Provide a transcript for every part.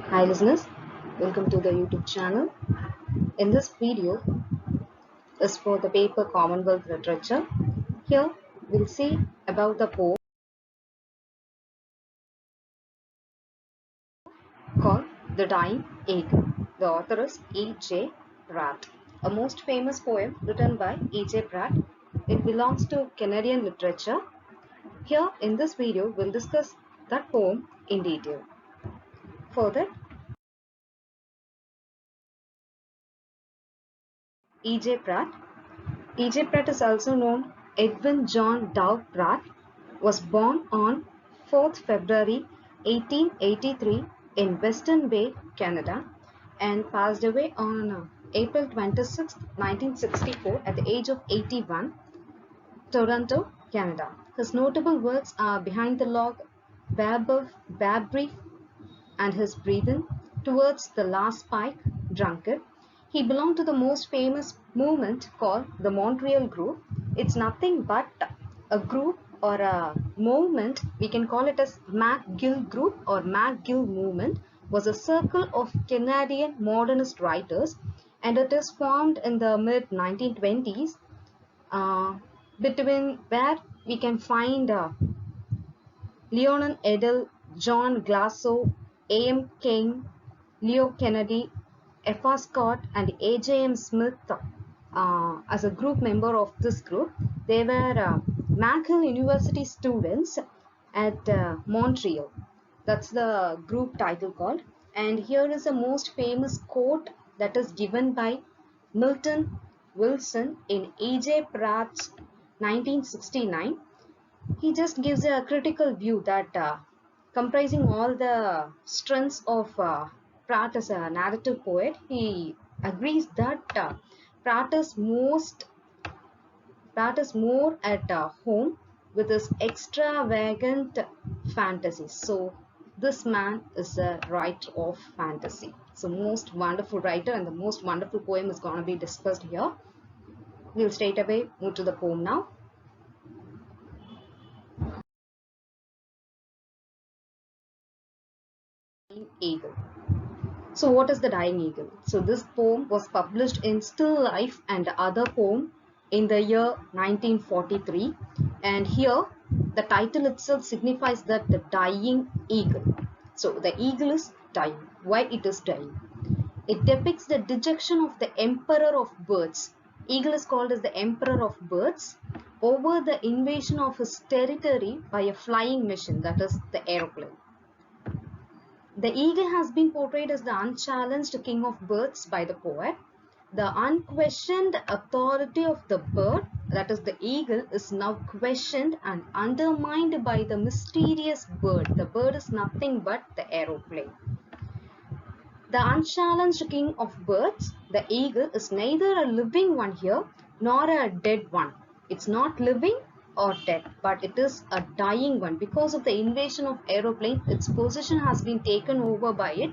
Hi listeners, welcome to the YouTube channel. In this video is for the paper Commonwealth Literature. Here we'll see about the poem called The Dying Eagle. The author is E.J. Pratt. A most famous poem written by E.J. Pratt. It belongs to Canadian literature. Here in this video we'll discuss that poem in detail. For that, E.J. Pratt. E.J. Pratt is also known Edwin John Dow Pratt, was born on 4th February 1883 in Western Bay, Canada, and passed away on April 26, 1964 at the age of 81, Toronto, Canada. His notable works are Behind the Log, Babe Brief, and his breathing towards the last pike, drunkard. He belonged to the most famous movement called the Montreal Group. It's nothing but a group or a movement, we can call it as McGill Group or McGill Movement, was a circle of Canadian modernist writers, and it is formed in the mid 1920s, between where we can find Leonon Edel, John Glasso, A.M. King, Leo Kennedy, F.R. Scott, and A.J.M. Smith as a group member of this group. They were McGill University students at Montreal. That's the group title called. And here is the most famous quote that is given by Milton Wilson in E.J. Pratt's 1969. He just gives a critical view that comprising all the strengths of Pratt as a narrative poet, he agrees that Pratt is more at home with his extravagant fantasies. So this man is a writer of fantasy. So most wonderful writer, and the most wonderful poem is going to be discussed here. We'll straight away move to the poem now. Eagle. So what is The Dying Eagle? So this poem was published in Still Life and Other Poem in the year 1943, and here the title itself signifies that the dying eagle. So the eagle is dying. Why it is dying? It depicts the dejection of the emperor of birds. Eagle is called as the emperor of birds over the invasion of his territory by a flying machine, that is the aeroplane. The eagle has been portrayed as the unchallenged king of birds by the poet. The unquestioned authority of the bird, that is the eagle, is now questioned and undermined by the mysterious bird. The bird is nothing but the aeroplane. The unchallenged king of birds, the eagle, is neither a living one here nor a dead one. It's not living or dead, but it is a dying one. Because of the invasion of aeroplane, its position has been taken over by it,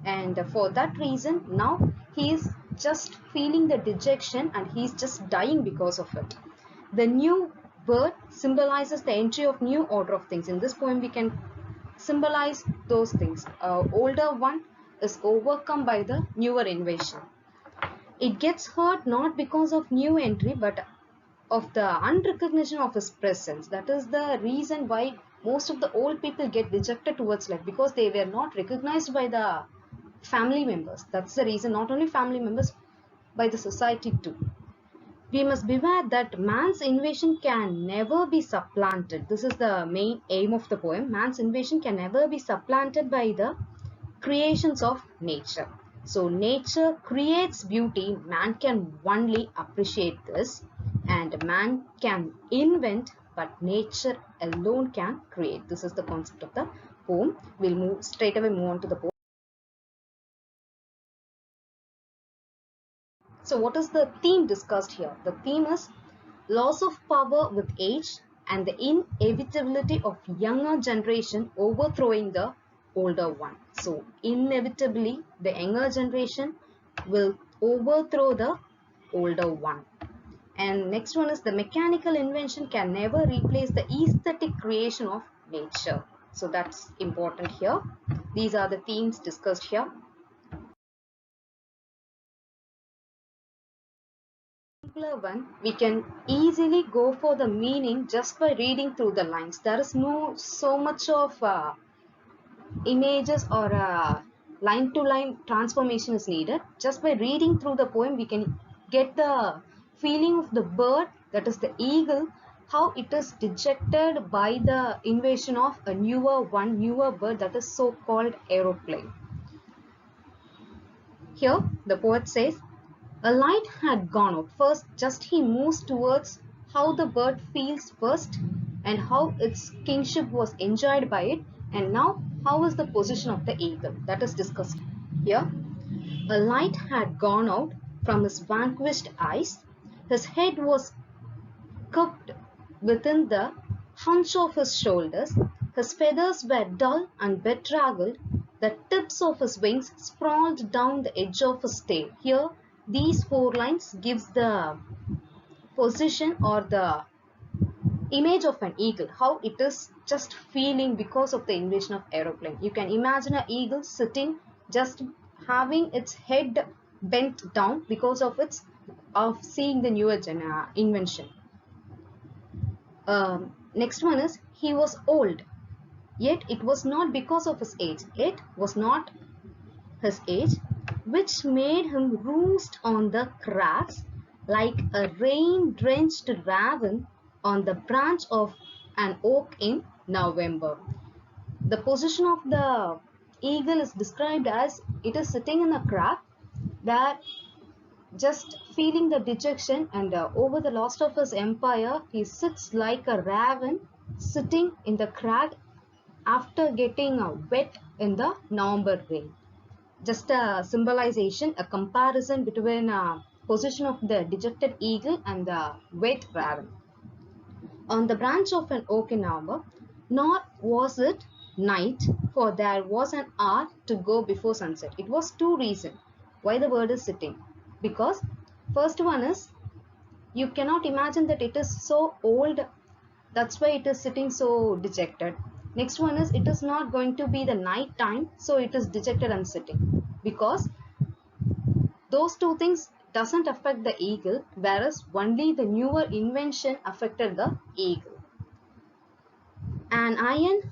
and for that reason now he is just feeling the dejection and he's just dying because of it. The new bird symbolizes the entry of new order of things. In this poem we can symbolize those things. Older one is overcome by the newer invasion. It gets hurt not because of new entry but of the unrecognition of his presence. That is the reason why most of the old people get dejected towards life, because they were not recognized by the family members. That's the reason. Not only family members, by the society too. We must beware that man's invasion can never be supplanted. This is the main aim of the poem. Man's invasion can never be supplanted by the creations of nature. So nature creates beauty, man can only appreciate this, and man can invent, but nature alone can create. This is the concept of the poem. We'll move on to the poem. So what is the theme discussed here? The theme is loss of power with age and the inevitability of younger generation overthrowing the older one. So inevitably the younger generation will overthrow the older one. And next one is the mechanical invention can never replace the aesthetic creation of nature. So that's important here. These are the themes discussed here. Simpler one, we can easily go for the meaning just by reading through the lines. There is no so much of images or line to line transformation is needed. Just by reading through the poem, we can get the feeling of the bird, that is the eagle, how it is dejected by the invasion of a newer bird, that is so called aeroplane. Here the poet says, a light had gone out. First, just he moves towards how the bird feels first and how its kingship was enjoyed by it, and now how is the position of the eagle, that is discussed here. A light had gone out from his vanquished eyes. His head was cupped within the hunch of his shoulders. His feathers were dull and bedraggled. The tips of his wings sprawled down the edge of his tail. Here, these 4 lines gives the position or the image of an eagle, how it is just feeling because of the invasion of aeroplane. You can imagine an eagle sitting, just having its head bent down because of seeing the newer invention. Next one is, he was old, yet it was not because of his age. It was not his age which made him roost on the crags like a rain-drenched raven on the branch of an oak in November. The position of the eagle is described as it is sitting in a crag where just feeling the dejection, and over the loss of his empire, he sits like a raven sitting in the crag after getting wet in the November rain. Just a symbolization, a comparison between position of the dejected eagle and the wet raven. On the branch of an oak in November, nor was it night, for there was an hour to go before sunset. It was 2 reasons why the bird is sitting. Because first one is, you cannot imagine that it is so old, that's why it is sitting so dejected. Next one is, it is not going to be the night time, so it is dejected and sitting. Because those 2 things doesn't affect the eagle, whereas only the newer invention affected the eagle. An iron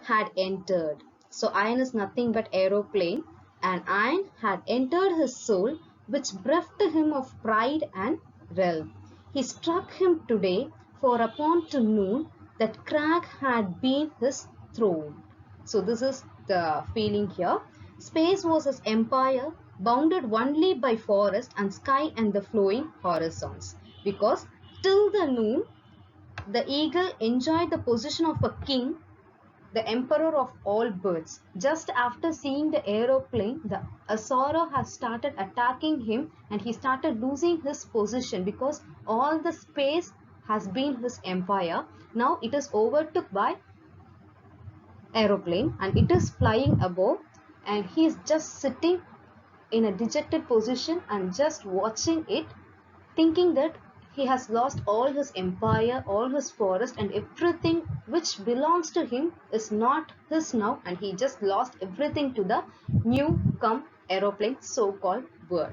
had entered. So iron is nothing but aeroplane. An iron had entered his soul, which bereft him of pride and realm. He struck him today, for upon to noon that crag had been his throne. So this is the feeling here. Space was his empire, bounded only by forest and sky and the flowing horizons. Because till the noon, the eagle enjoyed the position of a king, the emperor of all birds. Just after seeing the aeroplane, the Asura has started attacking him and he started losing his position because all the space has been his empire. Now it is overtook by aeroplane and it is flying above, and he is just sitting in a dejected position and just watching it, thinking that he has lost all his empire, all his forest, and everything which belongs to him is not his now, and he just lost everything to the new come aeroplane, so-called bird.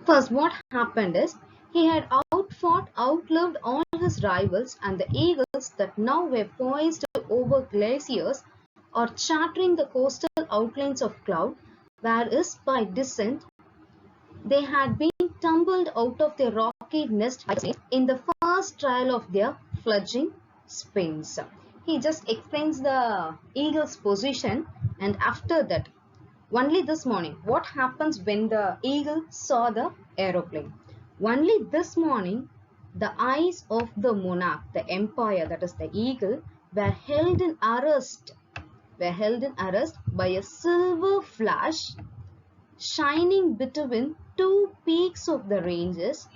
First, what happened is, he had outlived all his rivals, and the eagles that now were poised over glaciers or charting the coastal outlines of cloud, whereas by descent they had been tumbled out of their rocky nest in the first trial of their fledgling spins. He just explains the eagle's position, and after that, only this morning, what happens when the eagle saw the aeroplane? Only this morning, the eyes of the monarch, the empire, that is the eagle, were held in arrest by a silver flash shining between 2 peaks of the ranges,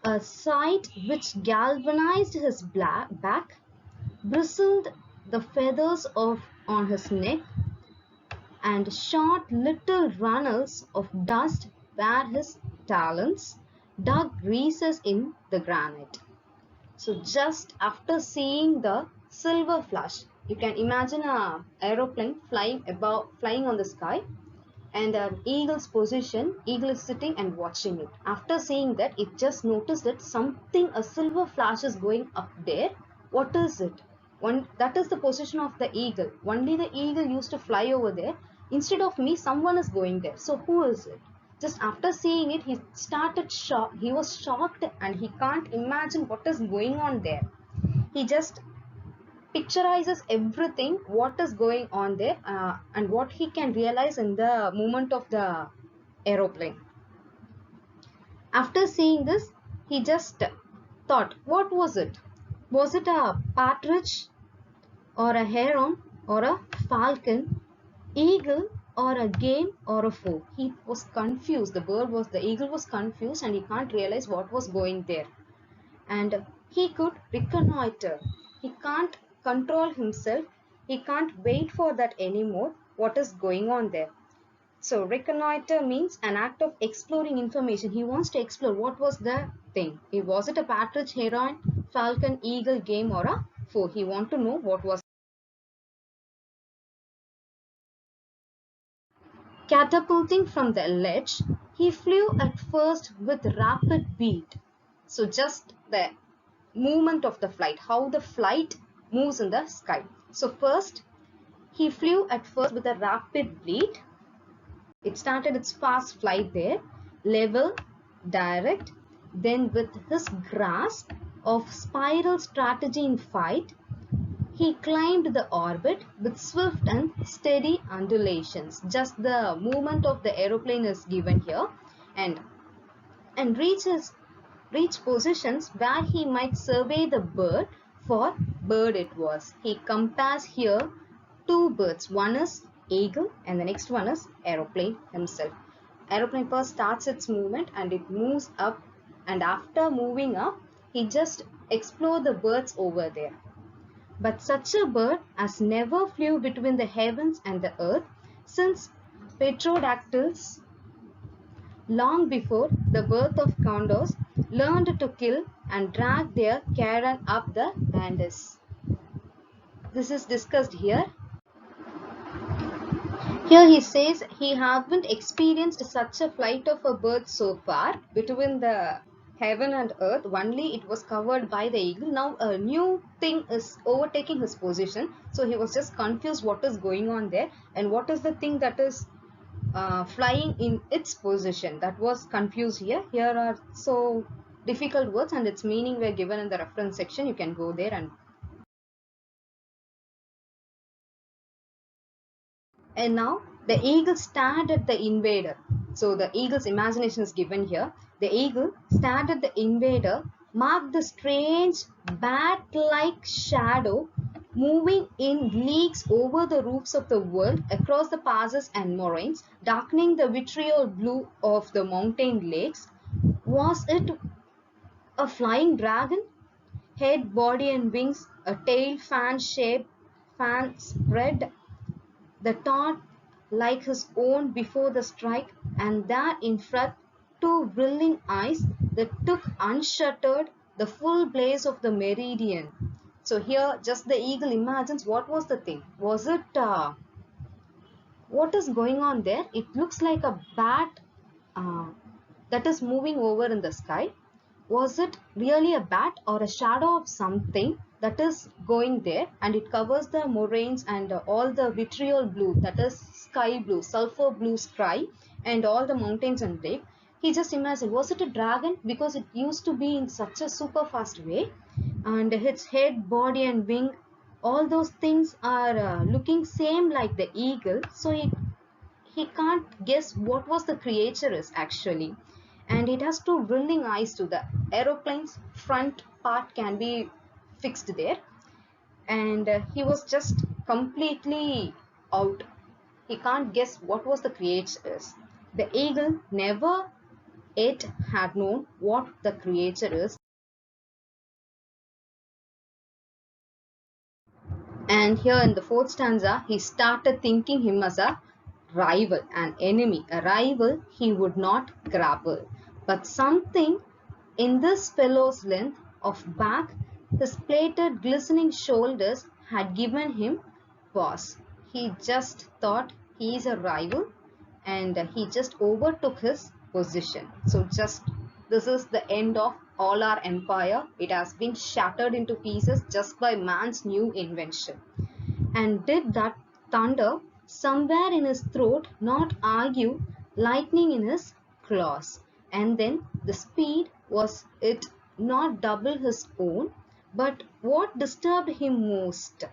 a sight which galvanized his back, bristled the feathers on his neck, and shot little runnels of dust where his talons, dug recess in the granite. So just after seeing the silver flash, you can imagine a aeroplane flying on the sky, and an eagle's position, eagle is sitting and watching it. After seeing that, it just noticed that something, a silver flash is going up there. What is it? One, that is the position of the eagle. Only the eagle used to fly over there. Instead of me, someone is going there. So who is it? Just after seeing it, he started shock. He was shocked and he can't imagine what is going on there. He just picturizes everything what is going on there, and what he can realize in the movement of the aeroplane. After seeing this, he just thought, what was it? Was it a partridge or a heron or a falcon, eagle or a game or a foe? He was confused. The eagle was confused and he can't realize what was going there. And he could reconnoiter. He can't control himself. He can't wait for that anymore. What is going on there? So reconnoiter means an act of exploring information. He wants to explore what was the thing. Was it a partridge, heron, falcon, eagle, game, or a foe? He want to know what was. Catapulting from the ledge, he flew at first with rapid beat. So just the movement of the flight, how the flight moves in the sky. So first, he flew at first with a rapid beat. It started its fast flight there, level, direct, then with his grasp of spiral strategy in fight, he climbed the orbit with swift and steady undulations. Just the movement of the aeroplane is given here, and reach positions where he might survey the bird, for bird it was. He compares here two birds. One is eagle and the next one is aeroplane himself. Aeroplane first starts its movement and it moves up, and after moving up, he just explore the birds over there. But such a bird as never flew between the heavens and the earth, since pterodactyls, long before the birth of condors, learned to kill and drag their carrion up the Andes. This is discussed here. Here he says he haven't experienced such a flight of a bird so far between the heaven and earth. Only it was covered by the eagle. Now a new thing is overtaking his position. So he was just confused what is going on there and what is the thing that is flying in its position. That was confused here. Here are so difficult words and its meaning were given in the reference section. You can go there. And now the eagle stared at the invader. So the eagle's imagination is given here. The eagle stared at the invader, marked the strange bat-like shadow moving in leagues over the roofs of the world, across the passes and moraines, darkening the vitriol blue of the mountain lakes. Was it a flying dragon? Head, body and wings, a tail, fan shape, fan spread, the thought like his own before the strike, and there in front two brilliant eyes that took unshuttered the full blaze of the meridian. So here just the eagle imagines what was the thing. Was it what is going on there? It looks like a bat uh, that is moving over in the sky. Was it really a bat or a shadow of something that is going there, and it covers the moraines and all the vitriol blue, that is sky blue, sulfur blue sky, and all the mountains and lake? He just imagined, was it a dragon? Because it used to be in such a super fast way, and its head, body and wing, all those things are looking same like the eagle. So he can't guess what was the creature is actually, and it has two brilliant eyes to the aeroplane's front part can be fixed there, and he was just completely out. He can't guess what was the creature is. The eagle never yet had known what the creature is, and here in the fourth stanza he started thinking him as a rival, an enemy, a rival he would not grapple. But something in this fellow's length of back, his plated glistening shoulders had given him pause. He just thought he is a rival and he just overtook his position. So just this is the end of all our empire. It has been shattered into pieces just by man's new invention. And did that thunder somewhere in his throat not argue lightning in his claws? And then the speed was it not double his own? But what disturbed him most?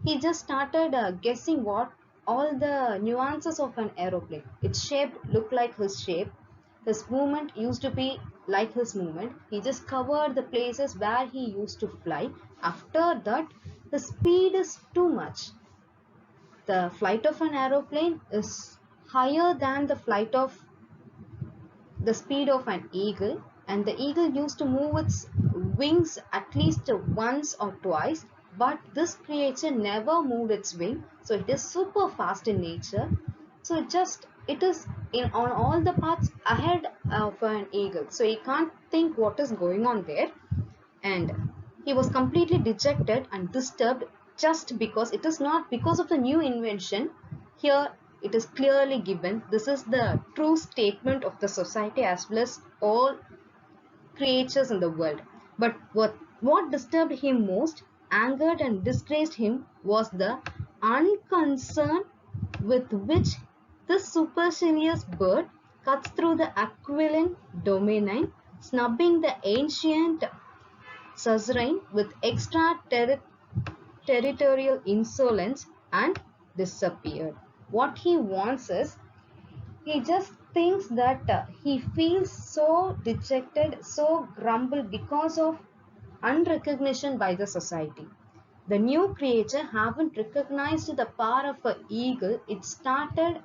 He just started guessing what all the nuances of an aeroplane. Its shape looked like his shape. His movement used to be like his movement. He just covered the places where he used to fly. After that, the speed is too much. The flight of an aeroplane is higher than the speed of an eagle, and the eagle used to move its wings at least once or twice, but this creature never moved its wing, so it is super fast in nature. So it is in on all the paths ahead of an eagle, so he can't think what is going on there. And he was completely dejected and disturbed just because it is not because of the new invention. Here it is clearly given. This is the true statement of the society as well as all creatures in the world. But what disturbed him most, angered and disgraced him, was the unconcern with which this supercilious bird cuts through the aquiline domain, snubbing the ancient suzerain with territorial insolence and disappeared. What he wants is, he just thinks that he feels so dejected, so grumbled because of unrecognition by the society. The new creature haven't recognized the power of an eagle. It started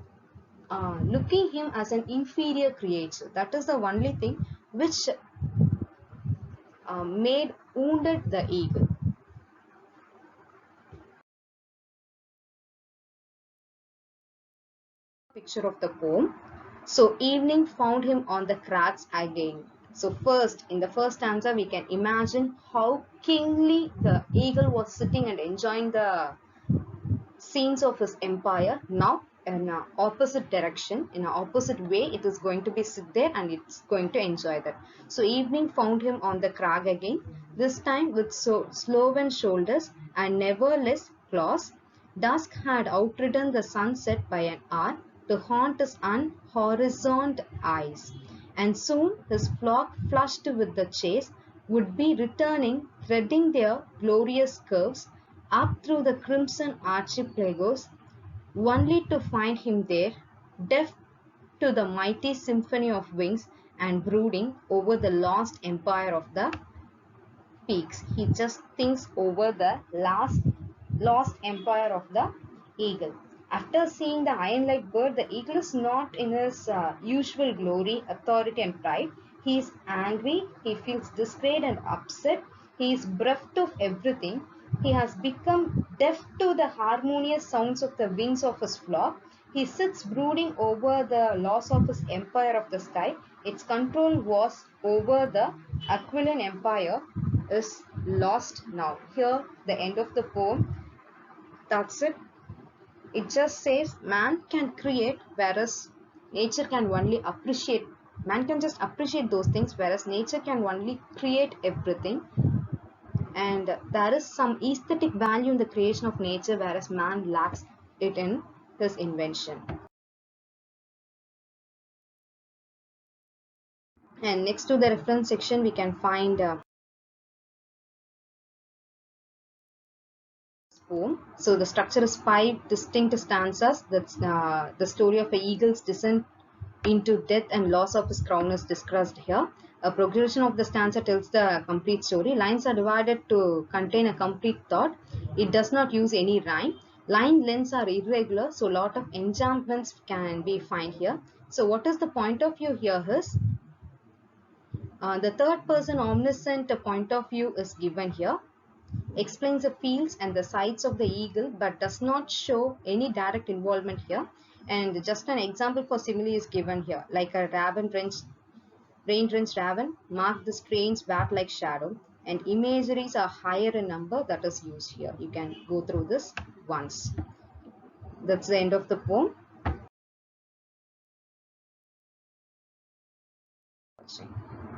looking him as an inferior creature. That is the only thing which made wounded the eagle. Picture of the poem. So evening found him on the crags again. So first, in the first stanza, we can imagine how kingly the eagle was sitting and enjoying the scenes of his empire. Now, in an opposite direction, in an opposite way, it is going to be sit there and it's going to enjoy that. So evening found him on the crag again, this time with sloven shoulders and never less claws. Dusk had outridden the sunset by an hour to haunt his unhorizoned eyes, and soon his flock, flushed with the chase, would be returning, threading their glorious curves up through the crimson archipelagos, only to find him there, deaf to the mighty symphony of wings and brooding over the lost empire of the peaks. He just thinks over the lost empire of the eagle. After seeing the iron-like bird, the eagle is not in his usual glory, authority and pride. He is angry, he feels disgraced and upset, he is bereft of everything. He has become deaf to the harmonious sounds of the wings of his flock. He sits brooding over the loss of his empire of the sky. Its control was over the Aquiline Empire is lost now. Here, the end of the poem. That's it. It just says man can create, whereas nature can only appreciate. Man can just appreciate those things, whereas nature can only create everything. And there is some aesthetic value in the creation of nature, whereas man lacks it in his invention. And next to the reference section, we can find poem. So the structure is 5 distinct stanzas. That's the story of an eagle's descent into death and loss of his crown is discussed here. A progression of the stanza tells the complete story. Lines are divided to contain a complete thought. It does not use any rhyme. Line lengths are irregular, so a lot of enchantments can be found here. So what is the point of view here is, the third person omniscient point of view is given here, explains the fields and the sights of the eagle but does not show any direct involvement here. And just an example for simile is given here, like a raven wrenched Rain Drench Raven, mark the train's bat-like shadow, and imageries are higher in number that is used here. You can go through this once. That's the end of the poem. Watching.